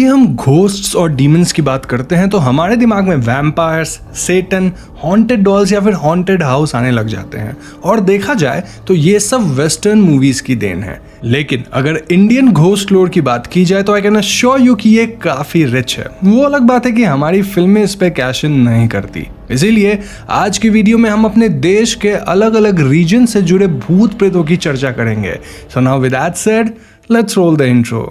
भी हम घोस्ट्स और डीमंस की बात करते हैं तो हमारे दिमाग में वैम्पायर्स, सेटन, हॉन्टेड डॉल्स या फिर हॉन्टेड हाउस आने लग जाते हैं। और देखा जाए तो ये सब वेस्टर्न मूवीज की देन है। लेकिन अगर इंडियन घोस्ट लोर की बात की जाए तो आई कैन अश्योर यू कि ये काफी रिच है। वो अलग बात है कि हमारी फिल्में इस पे कैश इन नहीं करती। इसीलिए आज की वीडियो में हम अपने देश के अलग अलग रीजन से जुड़े भूत प्रेतों की चर्चा करेंगे। So now with that said, let's roll the intro.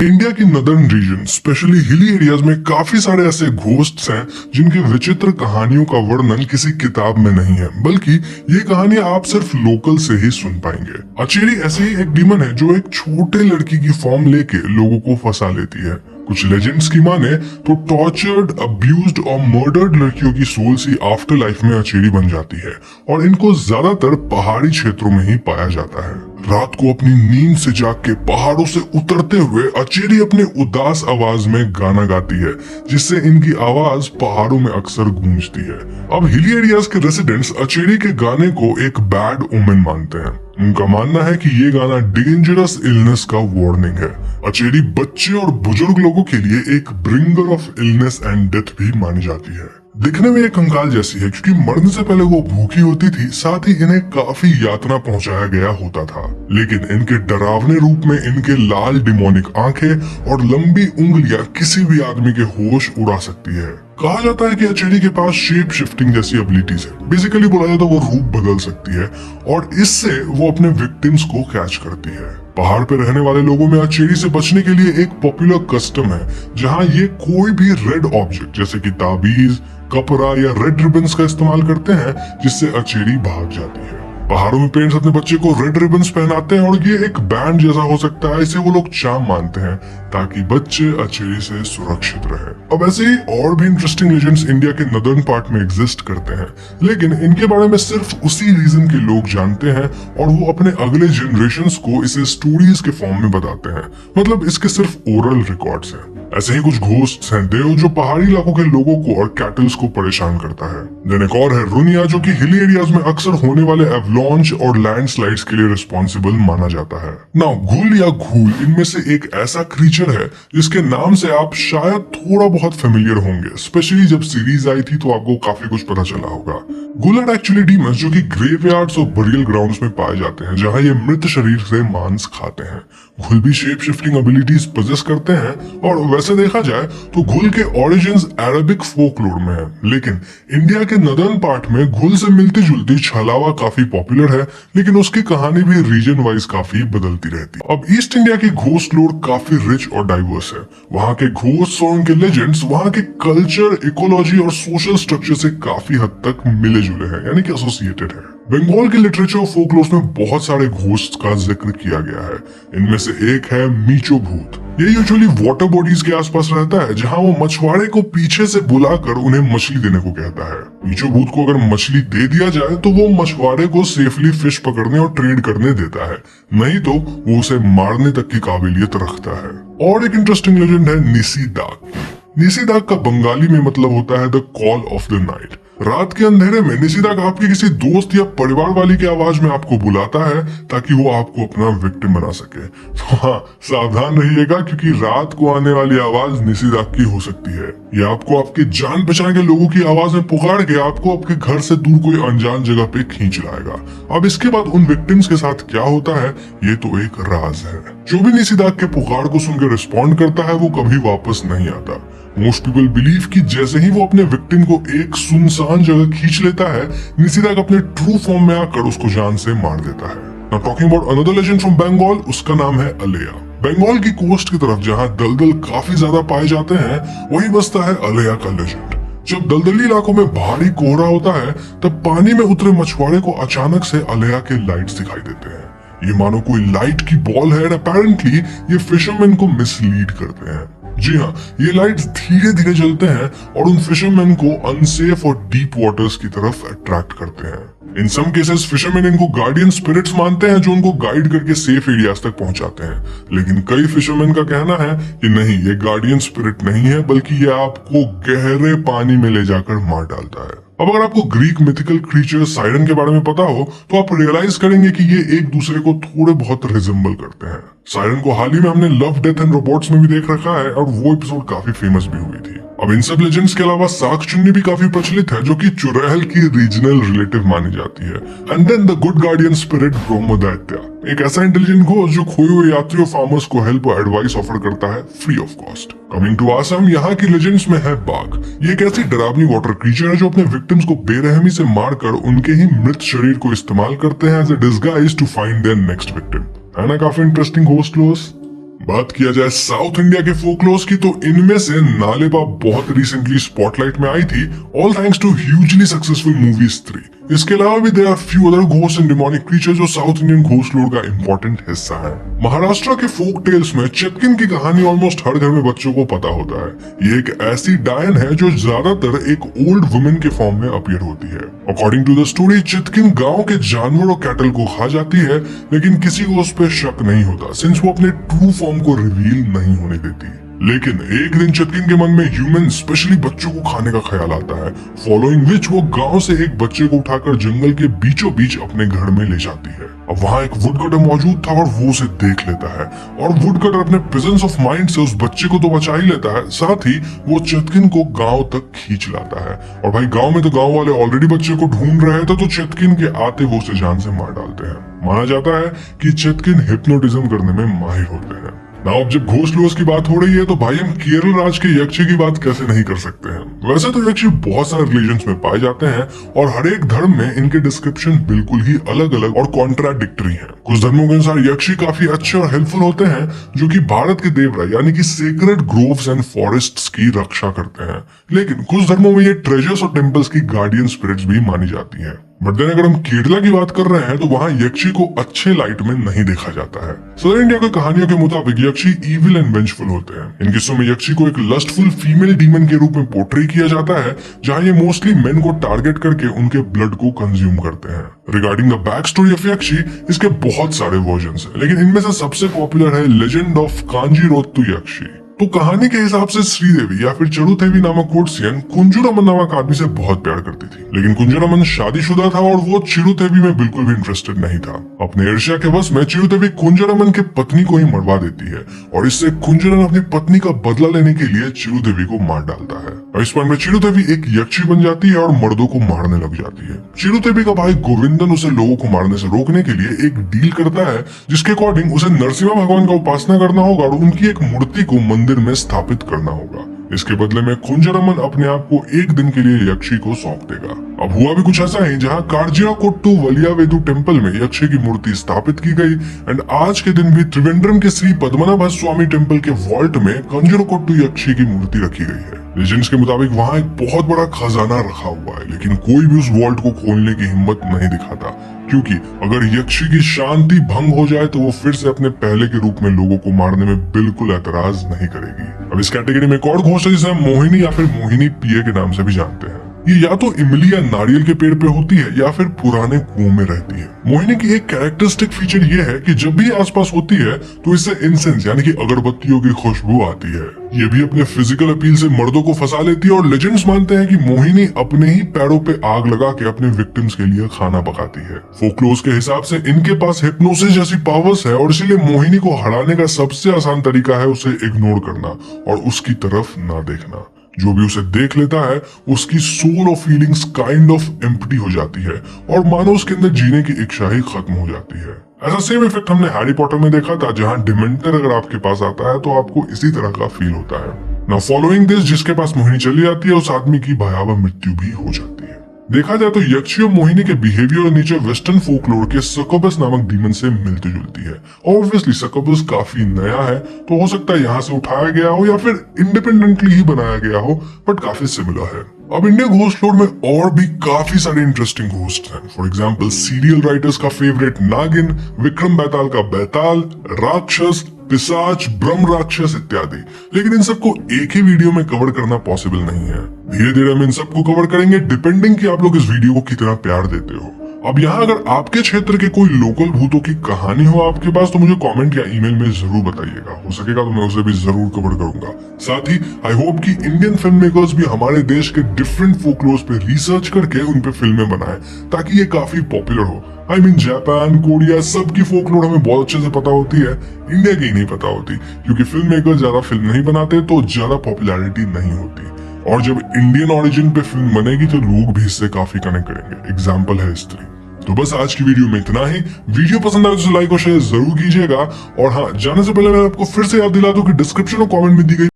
India की northern region specially hilly areas में काफी सारे ऐसे घोस्ट्स हैं जिनकी विचित्र कहानियों का वर्णन किसी किताब में नहीं है, बल्कि ये कहानियां आप सिर्फ लोकल से ही सुन पाएंगे। अचेरी ऐसी ही एक डीमन है जो एक छोटे लड़की की फॉर्म लेके लोगों को फंसा लेती है। कुछ लेजेंड्स की माने तो टॉर्चर्ड, अब्यूज्ड और मर्डर्ड लड़कियों की सोल्स ही आफ्टर लाइफ में अचेरी बन जाती है और इनको ज्यादातर पहाड़ी क्षेत्रों में ही पाया जाता है। रात को अपनी नींद से जाग के पहाड़ों से उतरते हुए अचेरी अपने उदास आवाज में गाना गाती है, जिससे इनकी आवाज पहाड़ों में अक्सर गूंजती है। अब हिली एरियाज के रेसिडेंट्स अचेरी के गाने को एक बैड ओमेन मानते हैं। उनका मानना है कि ये गाना डेंजरस इलनेस का वार्निंग है। अचेरी बच्चे और बुजुर्ग लोगों के लिए एक bringer of illness and death भी मानी जाती है। दिखने में ये कंकाल जैसी है क्योंकि मरने से पहले वो भूखी होती थी, साथ ही इन्हें काफी यातना पहुंचाया गया होता था। लेकिन इनके डरावने रूप में इनके लाल डिमोनिक आंखें और लंबी उंगलियां किसी भी आदमी के होश उड़ा सकती है। कहा जाता है कि अचेरी के पास शेप शिफ्टिंग जैसी एबिलिटीज है। बेसिकली बोला जाए तो वो रूप बदल सकती है और इससे वो अपने विक्टिम्स को कैच करती है। पहाड़ पे रहने वाले लोगों में अचेरी से बचने के लिए एक पॉपुलर कस्टम है जहां ये कोई भी रेड ऑब्जेक्ट जैसे कि ताबीज, कपड़ा या रेड रिबन्स का इस्तेमाल करते हैं, जिससे अचेरी भाग जाती है। पहाड़ों में पेरेंट्स अपने बच्चे को रेड रिबन्स पहनाते हैं और ये एक बैंड जैसा हो सकता है, इसे वो लोग चार्म मानते हैं ताकि बच्चे अचेरी से सुरक्षित रहे। अब ऐसे ही और भी इंटरेस्टिंग लेजेंड्स इंडिया के नदर्न पार्ट में एग्जिस्ट करते हैं, लेकिन इनके बारे में सिर्फ उसी रीजन के लोग जानते हैं और वो अपने अगले जनरेशंस को इसे स्टोरीज के फॉर्म में बताते हैं। मतलब इसके सिर्फ ओरल रिकॉर्ड्स हैं। ऐसे ही कुछ घोस्ट्स हैं देव जो पहाड़ी इलाकों के लोगों को और कैटल्स को परेशान करता है। देन एक और है रुनिया जो कि हिली एरियाज में अक्सर होने वाले एवलॉन्च और लैंडस्लाइड्स के लिए रिस्पॉन्सिबल माना जाता है। नाउ घुल या घूल इनमें से एक ऐसा क्रीचर है जिसके नाम से आप शायद थोड़ा बहुत फेमिलियर होंगे। स्पेशली जब सीरीज आई थी तो आपको काफी कुछ पता चला होगा। घुल आर एक्चुअली डीमंस जो कि ग्रेवयार्ड्स और बरियल ग्राउंड्स में पाए जाते हैं, जहां ये मृत शरीर से मांस खाते हैं। घुल भी शेप शिफ्टिंग एबिलिटीज पोजेस करते हैं और वैसे देखा जाए तो घुल के ओरिजिन्स अरबिक फोकलोर में है, लेकिन इंडिया के नदर्न पार्ट में घुल से मिलती जुलती छलावा काफी पॉपुलर है, लेकिन उसकी कहानी भी रीजन वाइज काफी बदलती रहती है। अब ईस्ट इंडिया की घोस्ट लोर काफी रिच और डाइवर्स है। वहाँ के घोस्ट और उनके लेजेंड्स वहाँ के कल्चर, इकोलॉजी और सोशल स्ट्रक्चर से काफी हद तक मिले जुले हैं, यानी कि एसोसिएटेड है। बंगाल के लिटरेचर और फोकलोर्स में बहुत सारे घोस्ट का जिक्र किया गया है। इनमें से एक है मीचो भूत। ये यूजुअली वाटर बॉडीज के आसपास रहता है, जहां वो मछुआरे को पीछे से बुलाकर उन्हें मछली देने को कहता है। मीचो भूत को अगर मछली दे दिया जाए तो वो मछुआरे को सेफली फिश पकड़ने और ट्रेड करने देता है, नहीं तो वो उसे मारने तक की काबिलियत रखता है। और एक इंटरेस्टिंग लेजेंड है निसीदाक। निसीदाक का बंगाली में मतलब होता है the call of the night. रात के अंधेरे में निसीदाक आपके किसी दोस्त या परिवार वाली की आवाज में आपको बुलाता है ताकि वो आपको अपना विक्टिम बना सके। तो हाँ, सावधान रहिएगा क्योंकि रात को आने वाली आवाज निसीदाक की हो सकती है। ये आपको आपके जान पहचान के लोगों की आवाज में पुकार के आपको आपके घर से दूर कोई अनजान जगह पे खींच लाएगा। अब इसके बाद उन विक्टिम्स के साथ क्या होता है ये तो एक राज है। जो भी निसीदाक के पुकार को सुनकर रिस्पॉन्ड करता है वो कभी वापस नहीं आता। मोस्ट पीपल बिलीव कि जैसे ही वो अपने विक्टिम को एक सुनसान जगह खींच लेता है, निसीदाक अपने ट्रू फॉर्म में आकर उसको जान से मार देता है। Now talking about another legend from Bengal, उसका नाम है अलेया। बंगाल की कोस्ट की तरफ जहां दलदल काफी ज्यादा पाए जाते हैं, वहीं बसता है अलेया का लेजेंड। जब दलदली इलाकों में भारी कोहरा होता है तब पानी में उतरे मछुआरे को अचानक से अलेया के लाइट्स दिखाई देते हैं। ये मानो कोई लाइट की बॉल है। अपेरेंटली ये फिशरमैन को मिसलीड करते हैं। जी हाँ, ये लाइट्स धीरे धीरे जलते हैं और उन फिशरमैन को अनसेफ और डीप वाटर्स की तरफ अट्रैक्ट करते हैं। इन सम केसेस फिशरमैन इनको गार्डियन स्पिरिट्स मानते हैं जो उनको गाइड करके सेफ एरियाज तक पहुंचाते हैं। लेकिन कई फिशरमैन का कहना है कि नहीं, ये गार्डियन स्पिरिट नहीं है, बल्कि ये आपको गहरे पानी में ले जाकर मार डालता है। अब अगर आपको ग्रीक मिथिकल क्रीचर साइरन के बारे में पता हो तो आप रियलाइज करेंगे कि ये एक दूसरे को थोड़े बहुत रिजेंबल करते हैं। साइरन को हाल ही में हमने लव, डेथ एंड रोबोट्स में भी देख रखा है और वो एपिसोड काफी फेमस भी हुई थी। अब इन सब लेजेंड्स के अलावा साक चुन्नी भी काफी प्रचलित है, जो कि चुड़ैल की रीजनल रिलेटिव मानी जाती है। And then the good guardian spirit Brahmadaitya, एक ऐसा इंटेलिजेंट घोस्ट जो खोए हुए यात्रियों फार्मर्स को हेल्प और एडवाइस ऑफर करता है free of cost. Coming to Assam, यहाँ की लेजेंड्स में है बाघ। ये एक ऐसी डरावनी वाटर क्रीचर है जो अपने विक्टिम्स को बेरहमी से मारकर उनके ही मृत शरीर को इस्तेमाल करते हैं as a disguise to find their next victim. है ना काफी इंटरेस्टिंग घोस्ट लॉस। बात किया जाए साउथ इंडिया के फोकलोर्स की तो इनमें से नालेबा बहुत रिसेंटली स्पॉटलाइट में आई थी, all thanks to hugely successful movies 3। इसके अलावा भी there are few other ghost and demonic creatures जो साउथ इंडियन घोस्ट लोर का इंपॉर्टेंट हिस्सा है। महाराष्ट्र के फोक टेल्स में चितकिन की कहानी ऑलमोस्ट हर घर में बच्चों को पता होता है। ये एक ऐसी डायन है जो ज्यादातर एक ओल्ड वुमेन के फॉर्म में अपीयर होती है। अकॉर्डिंग टू द स्टोरी, चितकिन गांव के जानवर और कैटल को खा जाती है, लेकिन किसी को उस पर शक नहीं होता सिंस वो अपने ट्रू फॉर्म को रिवील नहीं होने देती। लेकिन एक दिन चितकिन के मन में ह्यूमन स्पेशली बच्चों को खाने का ख्याल आता है, फॉलोइंग विच वो गांव से एक बच्चे को उठाकर जंगल के बीचों बीच अपने घर में ले जाती है। अब वहाँ एक वुडकटर मौजूद था और वो उसे देख लेता है और वुडकटर अपने प्रेजेंस ऑफ माइंड से उस बच्चे को तो बचा ही लेता है, साथ ही वो चितकिन को गांव तक खींच लाता है। और भाई गांव में तो गांव वाले ऑलरेडी बच्चे को ढूंढ रहे थे, तो चितकिन के आते वो उसे जान से मार डालते हैं। माना जाता है कि चितकिन हिप्नोटिज्म करने में माहिर होते हैं। नाउ अब जब घोस्ट लोर्स की बात हो रही है तो भाई हम केरल राज के यक्षी की बात कैसे नहीं कर सकते हैं। वैसे तो यक्षी बहुत सारे रिलीजन्स में पाए जाते हैं और हर एक धर्म में इनके डिस्क्रिप्शन बिल्कुल ही अलग अलग और कॉन्ट्राडिक्टरी हैं। कुछ धर्मों के अनुसार यक्षी काफी अच्छे और हेल्पफुल होते हैं, जो कि भारत के देवरा यानी कि सेक्रेड ग्रोव्स एंड फॉरेस्ट्स की रक्षा करते हैं। लेकिन कुछ धर्मों में ये ट्रेजर्स और टेम्पल्स की गार्डियन स्पिरिट्स भी मानी जाती है। बट देन अगर हम केरला की बात कर रहे हैं तो वहाँ यक्षी को अच्छे लाइट में नहीं देखा जाता है। सदर इंडिया की कहानियों के मुताबिक यक्षी इविल एंड वेंजफुल होते हैं। इन किस्सों में यक्षी को एक लस्टफुल फीमेल डीमन के रूप में पोर्ट्रे किया जाता है, जहाँ ये मोस्टली मेन को टारगेट करके उनके ब्लड को कंज्यूम करते हैं। Regarding the back story of yakshi, इसके बहुत सारे वर्जन्स हैं, लेकिन इनमें से सबसे पॉपुलर है लेजेंड ऑफ कांजीरोत्तु यक्षी। तो कहानी के हिसाब से श्रीदेवी या फिर चरुथेवी नामक कोर्टसियन कुंजुरमन नामक आदमी से बहुत प्यार करती थी, लेकिन कुंजुरमन शादीशुदा था और वो चिरुथेवी में बिल्कुल भी इंटरेस्टेड नहीं था। अपने ईर्ष्या के वश में चिरुथेवी कुंजुरमन के पत्नी को ही मरवा देती है और इससे कुंजुरमन अपनी पत्नी का बदला लेने के लिए चिरुदेवी को मार डालता है। और इस पॉइंट में चिरुदेवी एक यक्षी बन जाती है और मर्दों को मारने लग जाती है। चिरुदेवी का भाई गोविंदन उसे लोगों को मारने से रोकने के लिए एक डील करता है, जिसके अकॉर्डिंग उसे नरसिम्हा भगवान का उपासना करना होगा और उनकी एक मूर्ति को मंदिर में स्थापित करना होगा। इसके बदले में कुंजरमन अपने आप को एक दिन के लिए यक्षी को सौंप देगा। अब हुआ भी कुछ ऐसा ही, जहाँ कार्जियाकोट्टू वलियावेदु टेम्पल में यक्षी की मूर्ति स्थापित की गई एंड आज के दिन भी त्रिवेंद्रम के श्री पद्मनाभ स्वामी टेम्पल के वॉल्ट में कंजरकोट्टू यक्षी की मूर्ति रखी गई है। लेजेंड्स के मुताबिक वहाँ एक बहुत बड़ा खजाना रखा हुआ है, लेकिन कोई भी उस वॉल्ट को खोलने की हिम्मत नहीं दिखाता, क्योंकि अगर यक्षी की शांति भंग हो जाए तो वो फिर से अपने पहले के रूप में लोगों को मारने में बिल्कुल एतराज नहीं करेगी। अब इस कैटेगरी में एक और घोस्ट है जिसे हम मोहिनी या फिर मोहिनी पिए के नाम से भी जानते हैं। ये या तो इमली या नारियल के पेड़ पे होती है या फिर पुराने कुओं में रहती है। मोहिनी की एक कैरेक्टरिस्टिक फीचर ये है कि जब भी आसपास होती है तो इससे इंसेंस यानी कि अगरबत्तियों की खुशबू आती है। ये भी अपने फिजिकल अपील से मर्दों को फंसा लेती है और लेजेंड्स मानते हैं कि मोहिनी अपने ही पैरों पे आग लगा के अपने विक्टिम्स के लिए खाना पकाती है। फोकलोर्स के हिसाब से इनके पास हिप्नोसिस जैसी पावर्स है और इसीलिए मोहिनी को हराने का सबसे आसान तरीका है उसे इग्नोर करना और उसकी तरफ ना देखना। जो भी उसे देख लेता है उसकी सोल और फीलिंग्स काइंड ऑफ एम्प्टी हो जाती है और मानो उसके अंदर जीने की इच्छा ही खत्म हो जाती है। ऐसा सेम इफेक्ट हमने हैरी पॉटर में देखा था, जहां डिमेंटर अगर आपके पास आता है तो आपको इसी तरह का फील होता है। ना फॉलोइंग दिस, जिसके पास मोहिनी चली जाती है उस आदमी की भयावह मृत्यु भी हो जाती है। देखा जाए तो यक्षी और मोहिनी के बिहेवियर और नेचर वेस्टर्न फोकलोर के सकबस नामक डीमन से मिलती जुलती है। ऑब्वियसली सकबस काफी नया है, तो हो सकता है यहाँ से उठाया गया हो या फिर इंडिपेंडेंटली ही बनाया गया हो, बट काफी सिमिलर है। अब इंडियन घोस्ट लोर में और भी काफी सारे इंटरेस्टिंग घोस्ट हैं। फॉर एग्जाम्पल सीरियल राइटर्स का फेवरेट नागिन, विक्रम बेताल का बेताल, राक्षस, पिशाच, ब्रह्म राक्षस इत्यादि। लेकिन इन सबको एक ही वीडियो में कवर करना पॉसिबल नहीं है। धीरे धीरे हम इन सबको कवर करेंगे डिपेंडिंग कि आप लोग इस वीडियो को कितना प्यार देते हो। अब यहाँ अगर आपके क्षेत्र के कोई लोकल भूतों की कहानी हो आपके पास तो मुझे कमेंट या ईमेल में जरूर बताइएगा, हो सकेगा तो मैं उसे भी जरूर कवर करूंगा। साथ ही आई होप कि इंडियन फिल्म मेकर्स भी हमारे देश के डिफरेंट फोकलोर्स पे रिसर्च करके उन पे फिल्में बनाए ताकि ये काफी पॉपुलर हो। आई मीन जापान, कोरिया सबकी फोकलोर हमें बहुत अच्छे से पता होती है, इंडिया की नहीं पता होती, क्योंकि फिल्म मेकर ज्यादा फिल्म नहीं बनाते तो ज्यादा पॉपुलैरिटी नहीं होती। और जब इंडियन ओरिजिन पे फिल्म बनेगी तो लोग भी इससे काफी कनेक्ट करेंगे। एग्जाम्पल है स्त्री। तो बस आज की वीडियो में इतना ही। वीडियो पसंद आए तो लाइक और शेयर जरूर कीजिएगा। और हाँ, जाने से पहले मैं आपको फिर से याद दिला दूं कि डिस्क्रिप्शन और कमेंट में दी गई